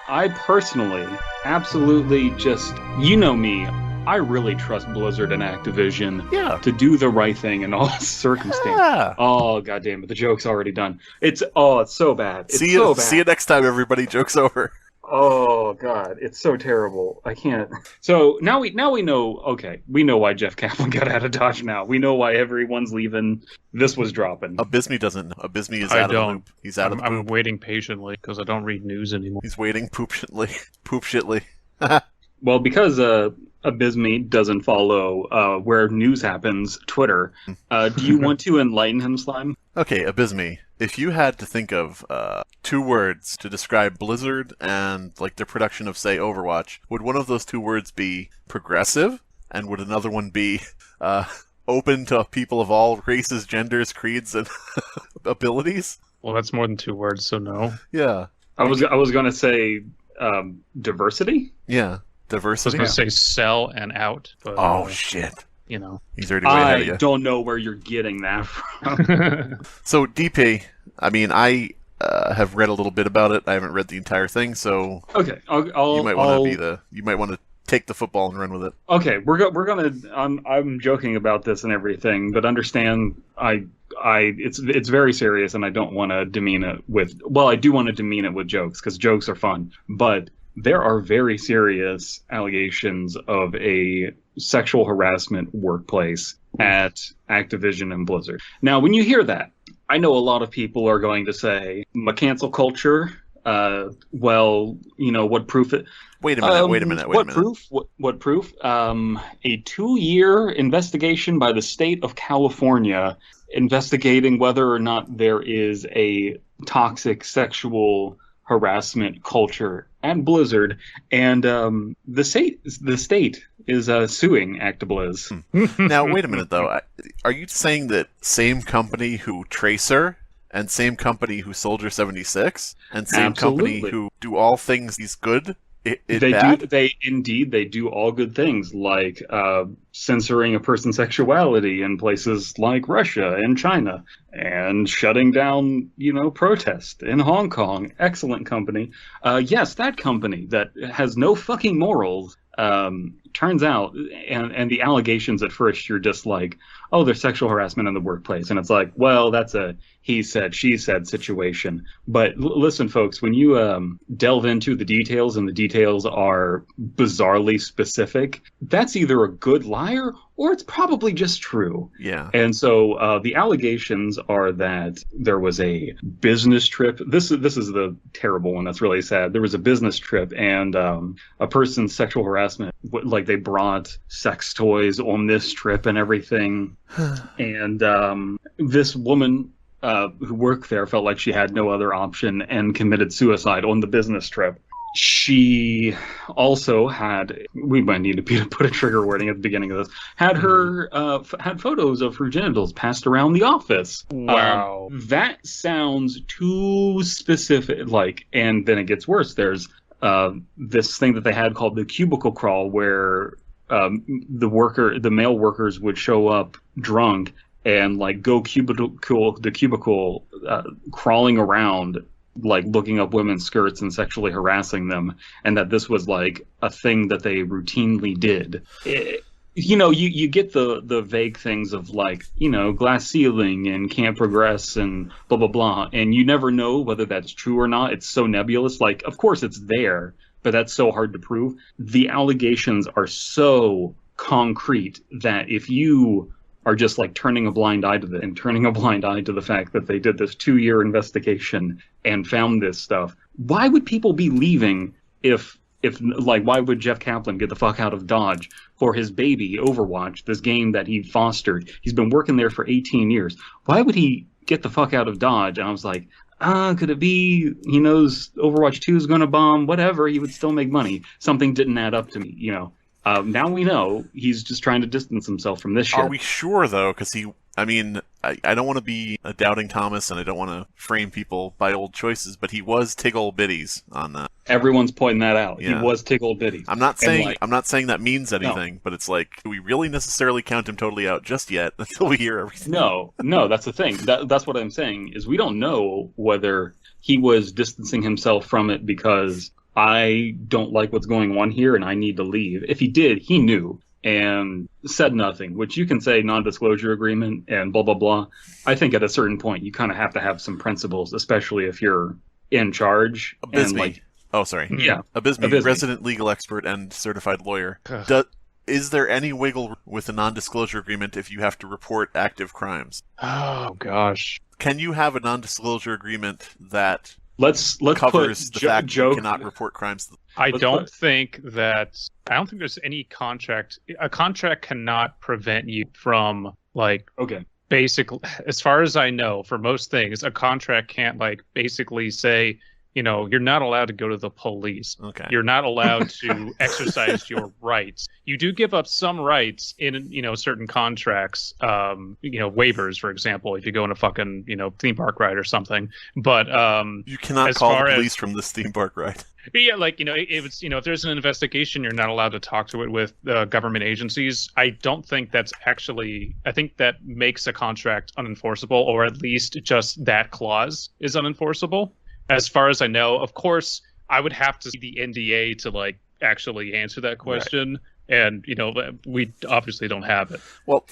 I personally, absolutely just, you know me, I really trust Blizzard and Activision Yeah. to do the right thing in all circumstances. Yeah. Oh, goddamn it, the joke's already done. It's so bad. It's See so you. bad. See you next time, everybody. Joke's over. Oh God, it's so terrible. I can't. So now we know. Okay, we know why Jeff Kaplan got out of Dodge. Now we know why everyone's leaving. This was dropping. Abysme doesn't know. Abysme is I out of the don't. loop. He's out of the I'm loop. waiting patiently because I don't read news anymore. He's waiting poop shitly. Poop shitly. Well, because Abysme doesn't follow where news happens, Twitter. Do you want to enlighten him, Slime? Okay, Abysme. If you had to think of 2 words to describe Blizzard and like their production of, say, Overwatch, would one of those 2 words be progressive, and would another one be open to people of all races, genders, creeds, and abilities? Well, that's more than 2 words, so no. Yeah. I was gonna say diversity. Yeah. I was Diversity. going to say sell and out, but Oh shit. you know. He's already way ahead of I you. don't know where you're getting that from. So DP, I mean, I have read a little bit about it. I haven't read the entire thing, so Okay, you might want to You might want to take the football and run with it. Okay, we're gonna. I'm joking about this and everything, but understand, it's very serious, and I don't want to demean it with. Well, I do want to demean it with jokes because jokes are fun, but there are very serious allegations of a sexual harassment workplace at Activision and Blizzard. Now, when you hear that, I know a lot of people are going to say, cancel culture. Well, you know, what proof it... Wait a minute. What proof? What proof? A 2-year investigation by the state of California investigating whether or not there is a toxic sexual harassment culture at Blizzard, and the state is suing ActiBliz. Now, wait a minute, though. Are you saying that same company who Tracer, and same company who Soldier 76, and same Absolutely. company who do all things these good, They do all good things, like censoring a person's sexuality in places like Russia and China, and shutting down, protest in Hong Kong. Excellent company. Yes, that company that has no fucking morals. Turns out, and the allegations at first, you're just like, oh, there's sexual harassment in the workplace. And it's like, well, that's a he said, she said situation. But listen, folks, when you delve into the details, and the details are bizarrely specific, that's either a good liar or it's probably just true. Yeah. And so the allegations are that there was a business trip. This is the terrible one that's really sad. There was a business trip, and a person's sexual harassment, like they brought sex toys on this trip and everything. And this woman who worked there felt like she had no other option and committed suicide on the business trip. She also had, we might need to put a trigger warning at the beginning of this, had her had photos of her genitals passed around the office. Wow. That sounds too specific. And then it gets worse. There's this thing that they had called the cubicle crawl, where the male workers would show up drunk and go the cubicle, crawling around, looking up women's skirts and sexually harassing them, and that this was a thing that they routinely did. You get the vague things of glass ceiling and can't progress and blah blah blah, and you never know whether that's true or not. It's so nebulous. Of course it's there, but that's so hard to prove. The allegations are so concrete that if you are just turning a blind eye to it, and turning a blind eye to the fact that they did this 2-year investigation and found this stuff, why would people be leaving if why would Jeff Kaplan get the fuck out of Dodge for his baby Overwatch, this game that he fostered? He's been working there for 18 years. Why would he get the fuck out of Dodge? And I was like, could it be he knows Overwatch 2 is going to bomb? Whatever, he would still make money. Something didn't add up to me, Now we know he's just trying to distance himself from this shit. Are we sure, though? Because I don't want to be a doubting Thomas, and I don't want to frame people by old choices, but he was Tiggle Bitties on that. Everyone's pointing that out. Yeah. He was Tiggle Bitties. I'm not saying that means anything, but it's do we really necessarily count him totally out just yet until we hear everything? No, that's the thing. That's what I'm saying, is we don't know whether he was distancing himself from it because I don't like what's going on here and I need to leave. If he did, he knew and said nothing, which you can say non-disclosure agreement and blah, blah, blah. I think at a certain point, you kind of have to have some principles, especially if you're in charge. Abysme. And like, Oh, sorry. yeah. Abysme, resident legal expert and certified lawyer. Is there any wiggle with a non-disclosure agreement if you have to report active crimes? Oh gosh. Can you have a non-disclosure agreement that let's covers put the fact you cannot report crimes? I don't think there's any contract. A contract cannot prevent you from Okay. basically, as far as I know, for most things, a contract can't basically say, you're not allowed to go to the police. Okay. You're not allowed to exercise your rights. You do give up some rights in, certain contracts, waivers, for example, if you go on a fucking, theme park ride or something. But you cannot call the police from this theme park ride. Yeah, if there's an investigation, you're not allowed to talk to it with government agencies. I don't think that's actually, I think that makes a contract unenforceable, or at least just that clause is unenforceable. As far as I know, of course, I would have to see the NDA to actually answer that question, right. And we obviously don't have it. Well,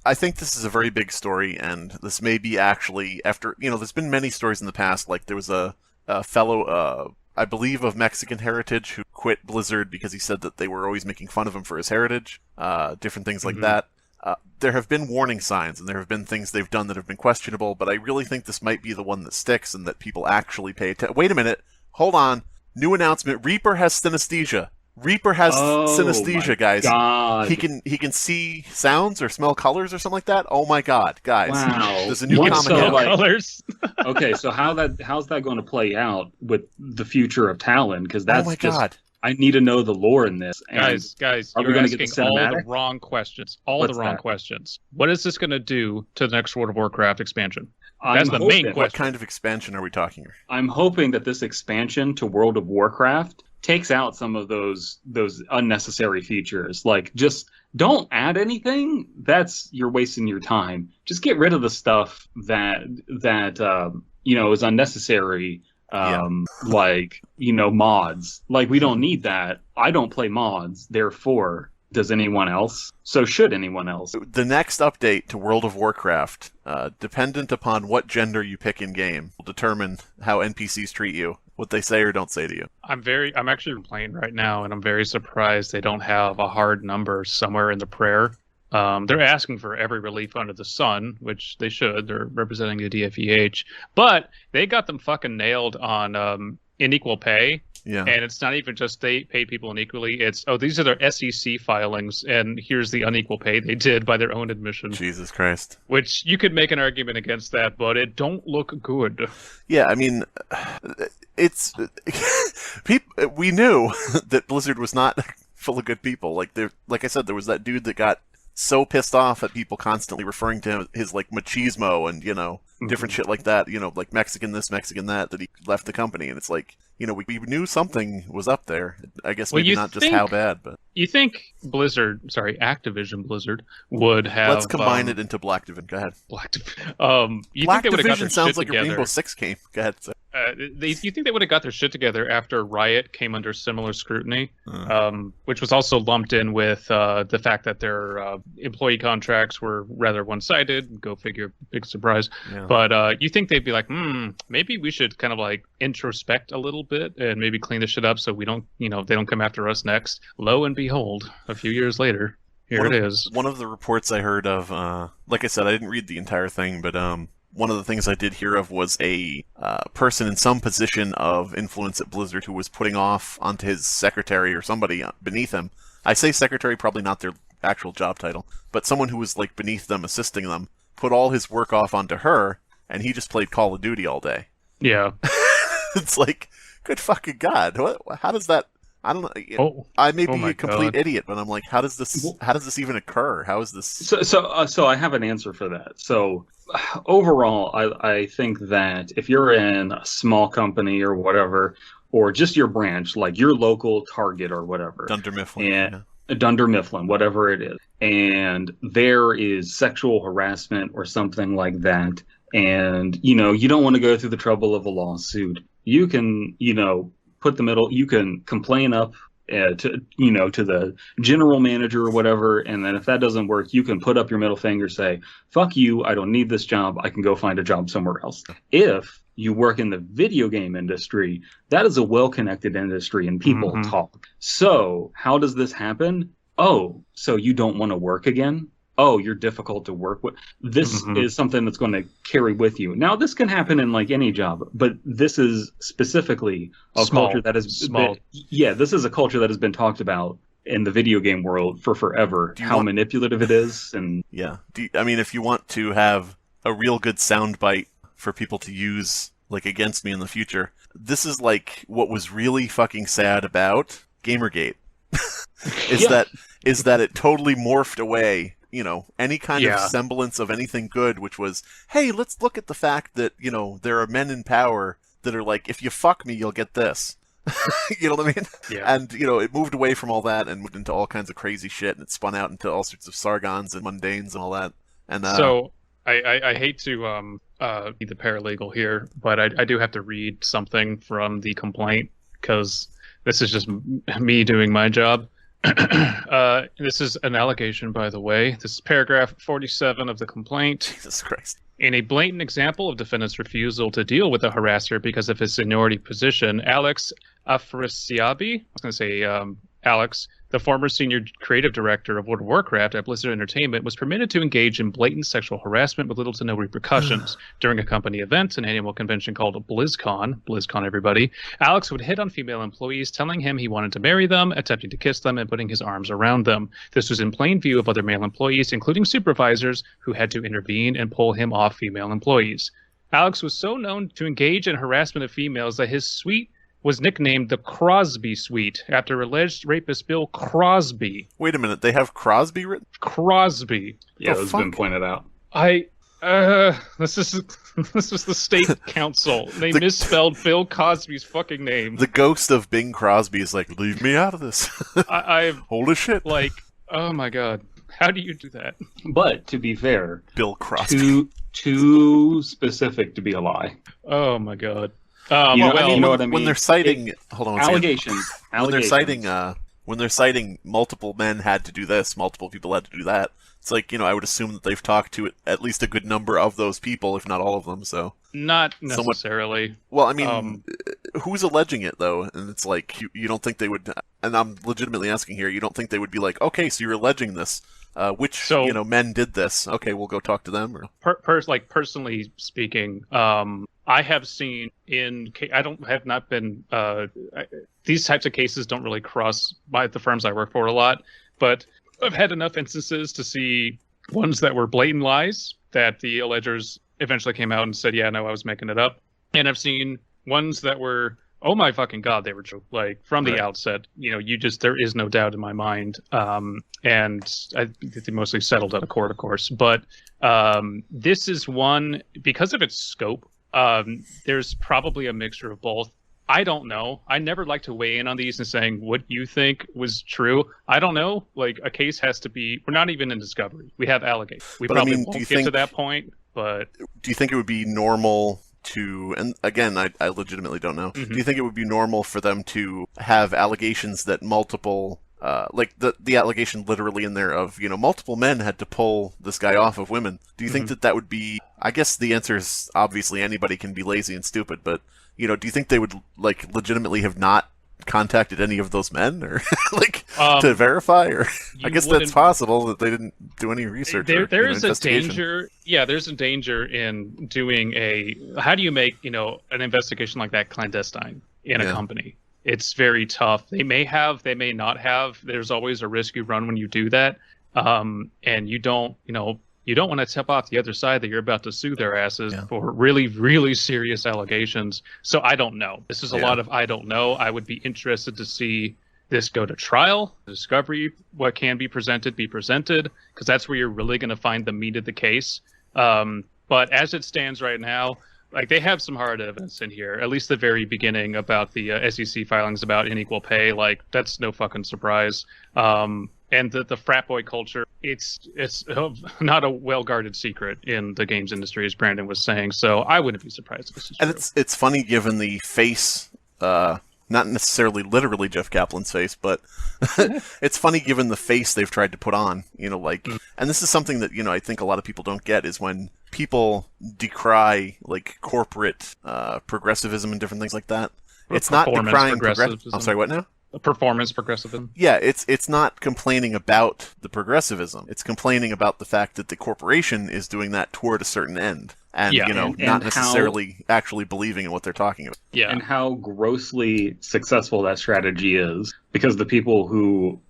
I think this is a very big story, and this may be actually after there's been many stories in the past. Like there was a fellow, I believe, of Mexican heritage who quit Blizzard because he said that they were always making fun of him for his heritage, different things like that. There have been warning signs, and there have been things they've done that have been questionable, but I really think this might be the one that sticks and that people actually pay attention. Wait a minute. Hold on. New announcement. Reaper has synesthesia. Reaper has synesthesia, guys. God. He can see sounds or smell colors or something like that. Oh my God, guys! Wow. There's a new comic out. Colors. Okay, so how's that going to play out with the future of Talon? Because that's God. I need to know the lore in this. And guys, are we you're going to get asking the all cinematic? the wrong questions. What's the wrong that? questions. What is this going to do to the next World of Warcraft expansion? I'm That's the main hoping- question. What kind of expansion are we talking here? I'm hoping that this expansion to World of Warcraft takes out some of those unnecessary features. Like, just don't add anything. You're wasting your time. Just get rid of the stuff that is unnecessary. Mods. Like, we don't need that. I don't play mods, therefore, does anyone else? So should anyone else? The next update to World of Warcraft, dependent upon what gender you pick in game, will determine how NPCs treat you, what they say or don't say to you. I'm actually playing right now, and I'm very surprised they don't have a hard number somewhere in the prayer. They're asking for every relief under the sun, which they should. They're representing the DFEH. But they got them fucking nailed on unequal pay. Yeah. And it's not even just they pay people unequally. It's, these are their SEC filings, and here's the unequal pay they did by their own admission. Jesus Christ. Which you could make an argument against that, but it don't look good. Yeah, I mean, it's... we knew that Blizzard was not full of good people. Like I said, there was that dude that got so pissed off at people constantly referring to his machismo and different shit like that, like Mexican this, Mexican that he left the company. And it's like, we knew something was up there. I guess maybe not just how bad, but you think Activision Blizzard would have... Let's combine it into Blacktivision. Go ahead. You think they would have got their sounds shit like together. a Rainbow Six game. Go ahead. You think they would have got their shit together after Riot came under similar scrutiny, which was also lumped in with the fact that their employee contracts were rather one-sided. Go figure, big surprise. Yeah. But you think they'd be like, maybe we should kind of introspect a little bit and maybe clean this shit up so we don't, they don't come after us next. Lo and behold, a few years later, here it is. One of the reports I heard of, like I said, I didn't read the entire thing, but one of the things I did hear of was a person in some position of influence at Blizzard who was putting off onto his secretary or somebody beneath him. I say secretary, probably not their actual job title, but someone who was beneath them, assisting them, put all his work off onto her, and he just played Call of Duty all day. Yeah. It's like, good fucking God. How does that... I don't know. I may be a complete idiot, but I'm like, how does this even occur? How is this? So I have an answer for that. So overall, I think that if you're in a small company or whatever, or just your branch, like your local Target or whatever, Dunder Mifflin, Dunder Mifflin, whatever it is, and there is sexual harassment or something like that, and you don't want to go through the trouble of a lawsuit, you can you can complain up to the general manager or whatever, and then if that doesn't work, you can put up your middle finger, say, fuck you, I don't need this job, I can go find a job somewhere else. If you work in the video game industry, that is a well-connected industry and people talk. So how does this happen? Oh, so you don't want to work again? Oh, you're difficult to work with. This is something that's going to carry with you. Now, this can happen in like any job, but this is specifically a culture that has been, this is a culture that has been talked about in the video game world for forever. Manipulative it is, and I mean, if you want to have a real good soundbite for people to use like against me in the future, this is like what was really fucking sad about Gamergate. is that it totally morphed away, any kind of semblance of anything good, which was, hey, let's look at the fact that, there are men in power that are like, if you fuck me, you'll get this. You know what I mean? Yeah. And, it moved away from all that and moved into all kinds of crazy shit, and it spun out into all sorts of sargons and mundanes and all that. And so I hate to be the paralegal here, but I do have to read something from the complaint, because this is just me doing my job. This is an allegation, by the way. This is paragraph 47 of the complaint. Jesus Christ. In a blatant example of defendant's refusal to deal with a harasser because of his seniority position, Alex Afrasiabi, I was going to say Alex, the former senior creative director of World of Warcraft at Blizzard Entertainment, was permitted to engage in blatant sexual harassment with little to no repercussions. During a company event, an annual convention called BlizzCon everybody, Alex would hit on female employees, telling him he wanted to marry them, attempting to kiss them, and putting his arms around them. This was in plain view of other male employees, including supervisors, who had to intervene and pull him off female employees. Alex was so known to engage in harassment of females that his suite was nicknamed the Crosby Suite after alleged rapist Bill Crosby. Wait a minute, they have Crosby written? Crosby. Yeah, it's been pointed out. This is the state council. They misspelled Bill Cosby's fucking name. The ghost of Bing Crosby is like, leave me out of this. Holy shit. Like, oh my god. How do you do that? But, to be fair, Bill Crosby. Too specific to be a lie. Oh my god. When they're citing allegations. When they're citing multiple men had to do this, multiple people had to do that, it's like, I would assume that they've talked to at least a good number of those people, if not all of them. So not necessarily. Well, I mean, who's alleging it though? And it's like you don't think they would? And I'm legitimately asking here. You don't think they would be like, okay, so you're alleging this? Which men did this? Okay, we'll go talk to them. Or personally speaking, I have seen have not been. These types of cases don't really cross by the firms I work for a lot, but I've had enough instances to see ones that were blatant lies that the allegers eventually came out and said, yeah, no, I was making it up. And I've seen ones that were, oh my fucking god, they were true. Like from the outset, there is no doubt in my mind. And I think they mostly settled out of court, of course. But this is one, because of its scope, there's probably a mixture of both. I don't know. I never like to weigh in on these and saying what you think was true. I don't know. Like, a case has to be. We're not even in discovery. We have allegations. We probably won't get to that point. But do you think it would be normal to? And again, I legitimately don't know. Mm-hmm. Do you think it would be normal for them to have allegations that multiple, like the allegation literally in there of multiple men had to pull this guy off of women? Do you think that would be? I guess the answer is obviously anybody can be lazy and stupid, but. Do you think they would legitimately have not contacted any of those men, or to verify? Or I guess that's possible that they didn't do any research. There is a danger. Yeah, there's a danger in doing how do you make an investigation like that clandestine in a company? It's very tough. They may have, they may not have. There's always a risk you run when you do that, and you don't want to tip off the other side that you're about to sue their asses for really, really serious allegations. So I don't know. This is a lot of I don't know. I would be interested to see this go to trial, discovery, what can be presented, because that's where you're really going to find the meat of the case. But as it stands right now, they have some hard evidence in here, at least the very beginning about the SEC filings about unequal pay. That's no fucking surprise. And the frat boy culture, it's not a well-guarded secret in the games industry, as Brandon was saying. So I wouldn't be surprised if this is true. And it's funny given the face Not necessarily literally Jeff Kaplan's face, but it's funny given the face they've tried to put on, like, and this is something that, I think a lot of people don't get is when people decry, like, corporate progressivism and different things like that. It's not decrying progressivism. I'm sorry, what now? Performance progressivism. Yeah, it's not complaining about the progressivism. It's complaining about the fact that the corporation is doing that toward a certain end. And, not necessarily actually believing in what they're talking about. Yeah. And how grossly successful that strategy is, because the people who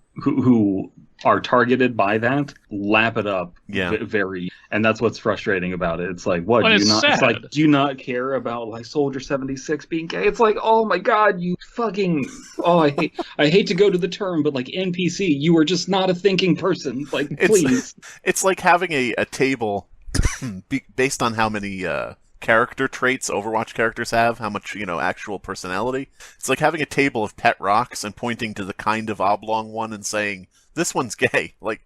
are targeted by that lap it up and that's what's frustrating about it. It's like, what, do you not care about, like, Soldier 76 being gay? It's like, oh my god, you fucking, I hate to go to the term, but, like, NPC, you are just not a thinking person. Like, please. It's like having a table based on how many character traits Overwatch characters have, how much, actual personality. It's like having a table of pet rocks and pointing to the kind of oblong one and saying, this one's gay. Like,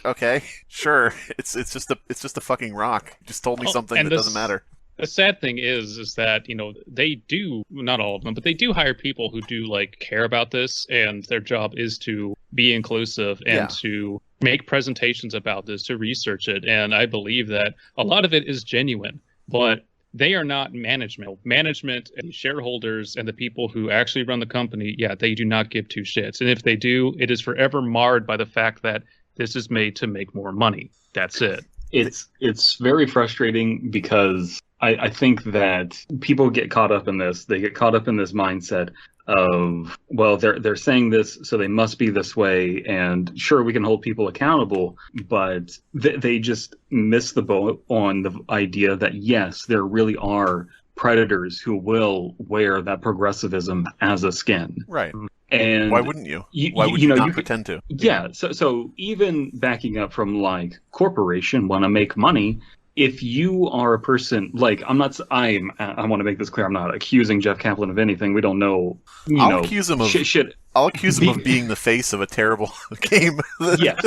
okay, sure. It's just a fucking rock. You just told me something that doesn't matter. The sad thing is that, they do, not all of them, but they do hire people who do, like, care about this, and their job is to be inclusive and to make presentations about this, to research it. And I believe that a lot of it is genuine, but they are not management. Management and shareholders and the people who actually run the company, they do not give two shits. And if they do, it is forever marred by the fact that this is made to make more money. That's it. It's very frustrating because I think that people get caught up in this. They get caught up in this mindset of, well, they're saying this, so they must be this way, and sure, we can hold people accountable, but they just miss the boat on the idea that, yes, there really are predators who will wear that progressivism as a skin. Right. And why wouldn't you? Why would you not pretend to? Yeah, so even backing up from, like, corporation want to make money, if you are a person, like, I want to make this clear, I'm not accusing Jeff Kaplan of anything. We don't know, I'll accuse him of being the face of a terrible game. Yes,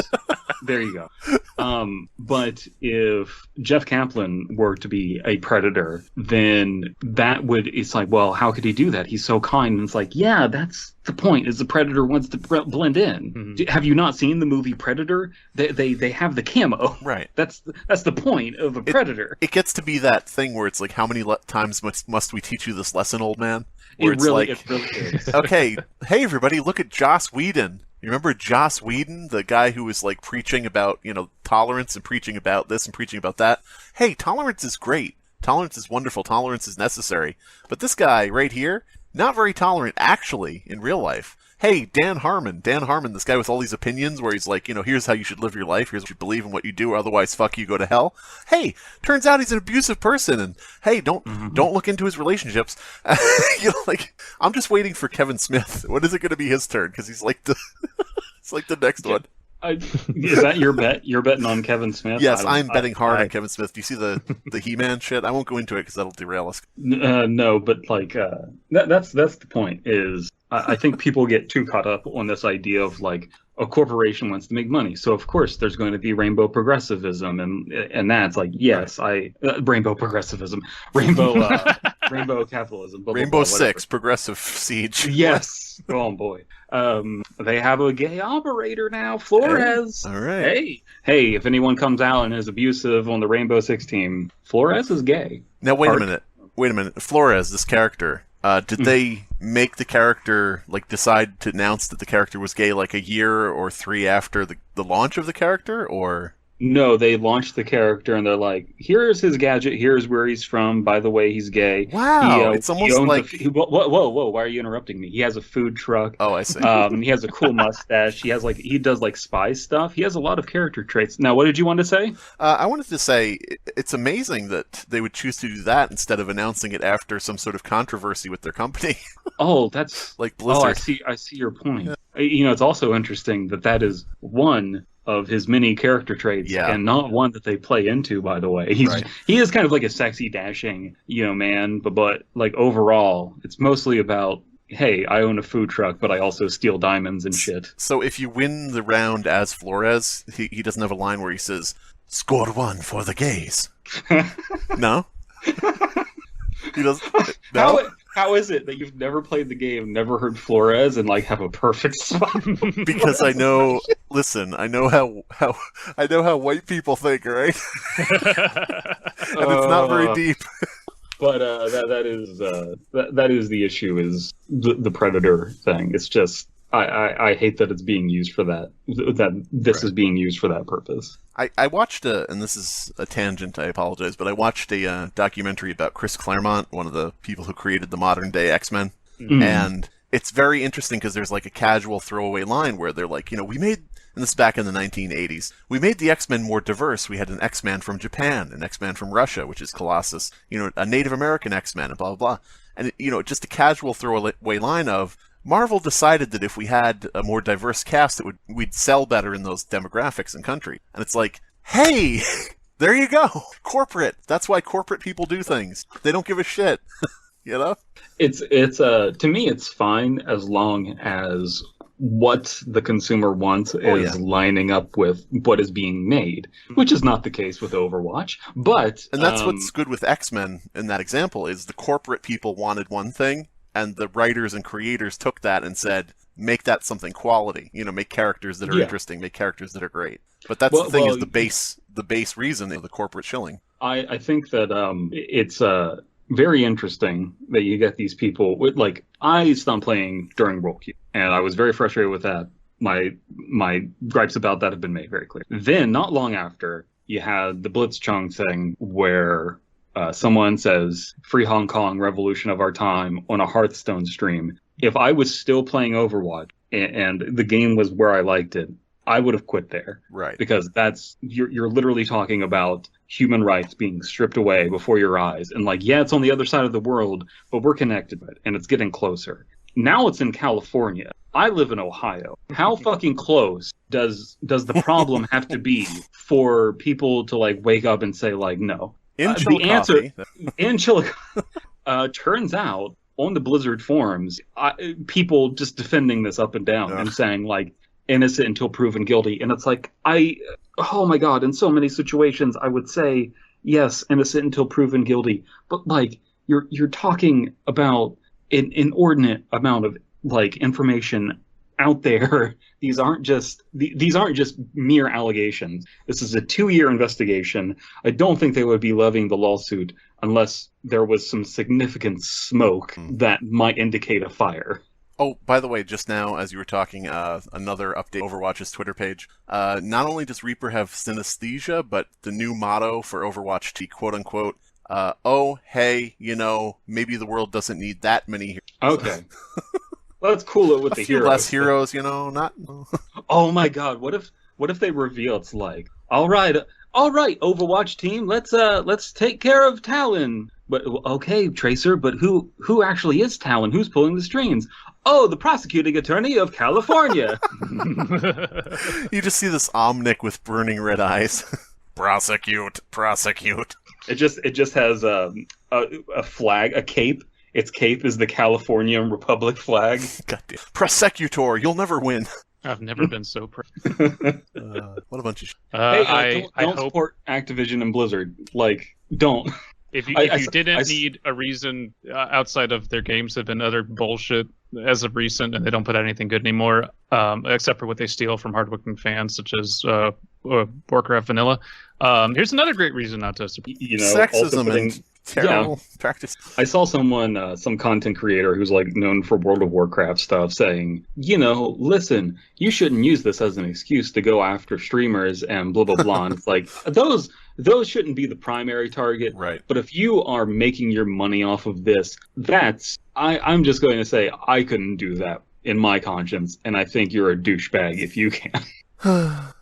there you go. But if Jeff Kaplan were to be a predator, then it's like, well, how could he do that? He's so kind. And it's like, yeah, that's the point, is the predator wants to blend in. Mm-hmm. Have you not seen the movie Predator? They have the camo. Right. That's the point of a predator. It gets to be that thing where it's like, how many times must we teach you this lesson, old man? Where it really is. Okay, hey everybody, look at Joss Whedon. You remember Joss Whedon, the guy who was, like, preaching about, tolerance and preaching about this and preaching about that? Hey, tolerance is great. Tolerance is wonderful. Tolerance is necessary. But this guy right here, not very tolerant, actually, in real life. Hey, Dan Harmon, this guy with all these opinions where he's like, here's how you should live your life, here's what you believe in what you do, or otherwise fuck you, go to hell. Hey, turns out he's an abusive person, and hey, don't look into his relationships. I'm just waiting for Kevin Smith. When is it going to be his turn? Because he's like the next one. Is that your bet? You're betting on Kevin Smith? Yes, I'm betting hard on Kevin Smith. Do you see the He-Man shit? I won't go into it because that'll derail us. No, but, like, that's the point. Is I think people get too caught up on this idea of, like, a corporation wants to make money, so of course there's going to be rainbow progressivism, and that's like, yes, rainbow progressivism, rainbow capitalism, blah, Rainbow blah, blah, Six, Progressive Siege. Yes. Oh boy. They have a gay operator now, Flores. Hey. All right. Hey, if anyone comes out and is abusive on the Rainbow Six team, Flores is gay. Now wait a minute. Flores, this character, did they make the character, like, decide to announce that the character was gay, like, a year or 3 after the launch of the character, or? No, they launched the character and they're like, here's his gadget, here's where he's from, by the way, he's gay. Wow, it's almost like... Whoa, why are you interrupting me? He has a food truck. Oh, I see. He has a cool mustache. He does, like, spy stuff. He has a lot of character traits. Now, what did you want to say? I wanted to say, it's amazing that they would choose to do that instead of announcing it after some sort of controversy with their company. Oh, that's... like Blizzard. Oh, I see your point. Yeah. It's also interesting that is one of his many character traits, and not one that they play into, by the way. He is kind of like a sexy, dashing, man, but like, overall, it's mostly about, hey, I own a food truck, but I also steal diamonds and shit. So if you win the round as Flores, he doesn't have a line where he says, "Score 1 for the gays." No? He doesn't. No? How is it that you've never played the game, never heard Flores, and like have a perfect spot? Because I know. Listen, I know how white people think, right? And it's not very deep. But that is the issue, is the predator thing. It's just I hate that it's being used for that. That this is being used for that purpose. I watched and this is a tangent, I apologize, but I watched a documentary about Chris Claremont, one of the people who created the modern day X-Men. And it's very interesting because there's like a casual throwaway line where they're like, we made, and this is back in the 1980s, we made the X-Men more diverse. We had an X-Man from Japan, an X-Man from Russia, which is Colossus, a Native American X-Man, and blah, blah, blah. And, just a casual throwaway line of, Marvel decided that if we had a more diverse cast, we'd sell better in those demographics and country. And it's like, hey, there you go. Corporate. That's why corporate people do things. They don't give a shit. It's to me, it's fine as long as what the consumer wants is lining up with what is being made, which is not the case with Overwatch. And that's what's good with X-Men in that example, is the corporate people wanted one thing, and the writers and creators took that and said, make that something quality. Make characters that are interesting, make characters that are great. But that's the thing, is the base reason of the corporate shilling. I think that it's very interesting that you get these people with, like, I stopped playing during World Cup, and I was very frustrated with that. My gripes about that have been made very clear. Then, not long after, you had the Blitzchung thing where someone says, "Free Hong Kong, revolution of our time," on a Hearthstone stream. If I was still playing Overwatch and the game was where I liked it, I would have quit there. Right. Because you're literally talking about human rights being stripped away before your eyes. And like, yeah, it's on the other side of the world, but we're connected to it, and it's getting closer. Now it's in California. I live in Ohio. How fucking close does the problem have to be for people to like wake up and say like, no? The answer in Chillicothe turns out on the Blizzard forums, people just defending this up and down and saying like, innocent until proven guilty. And it's like, oh my God, in so many situations I would say, yes, innocent until proven guilty. But like, you're talking about an inordinate amount of like information out there. These aren't just mere allegations. This is a 2-year investigation. I don't think they would be levying the lawsuit unless there was some significant smoke that might indicate a fire. Oh, by the way, just now, as you were talking, another update, Overwatch's Twitter page. Not only does Reaper have synesthesia, but the new motto for Overwatch T, quote-unquote, oh, hey, maybe the world doesn't need that many heroes. Okay. Let's cool it with the heroes. Less heroes, not... Oh my God, what if they reveal it's like, all right, Overwatch team, let's take care of Talon. But okay, Tracer, but who actually is Talon? Who's pulling the strings? Oh, the prosecuting attorney of California. You just see this Omnic with burning red eyes. Prosecute. It just has a flag, a cape. Its cape is the California Republic flag. Goddamn. Prosecutor, you'll never win. I've never been so proud. What a bunch of shit. Don't support Activision and Blizzard. Like, don't. If you didn't need a reason outside of their games have been utter bullshit as of recent, and they don't put out anything good anymore, except for what they steal from hardworking fans, such as Warcraft Vanilla. Here's another great reason not to support. Sexism and terrible practice. I saw someone, some content creator who's like known for World of Warcraft stuff, saying, listen, you shouldn't use this as an excuse to go after streamers and blah blah blah. And it's like those shouldn't be the primary target. Right. But if you are making your money off of this, I'm just going to say I couldn't do that in my conscience, and I think you're a douchebag if you can.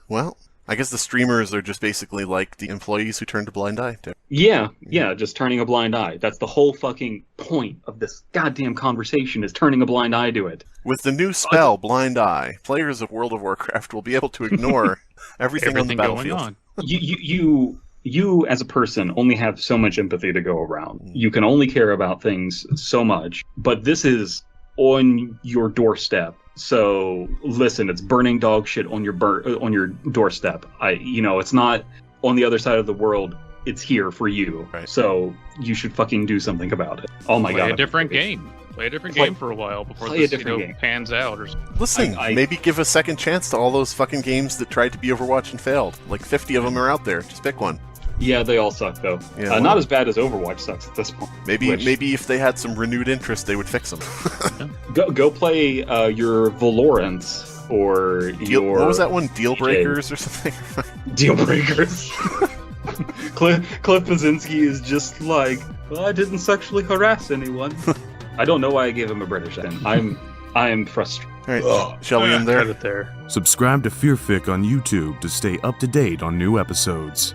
Well, I guess the streamers are just basically like the employees who turned a blind eye to. Yeah, just turning a blind eye. That's the whole fucking point of this goddamn conversation, is turning a blind eye to it. With the new spell, Blind Eye, players of World of Warcraft will be able to ignore everything on the battlefield. You as a person only have so much empathy to go around. You can only care about things so much, but this is on your doorstep. So listen, it's burning dog shit on your doorstep. It's not on the other side of the world it's here for you. Right. So you should fucking do something about it. Oh my god. Play a different game. Play a different game for a while before this pans out. Or Listen, maybe give a second chance to all those fucking games that tried to be Overwatch and failed. Like 50 of them are out there. Just pick one. Yeah, they all suck though. Yeah, not as bad as Overwatch sucks at this point. Maybe if they had some renewed interest, they would fix them. Go play your Valorants or your... What was that one? Deal Breakers or something? Deal Breakers. Cliff Pazinski is just like, well, I didn't sexually harass anyone. I don't know why I gave him a British accent. I am frustrated. All right, shall we end there? Cut it there. Subscribe to FearFic on YouTube to stay up to date on new episodes.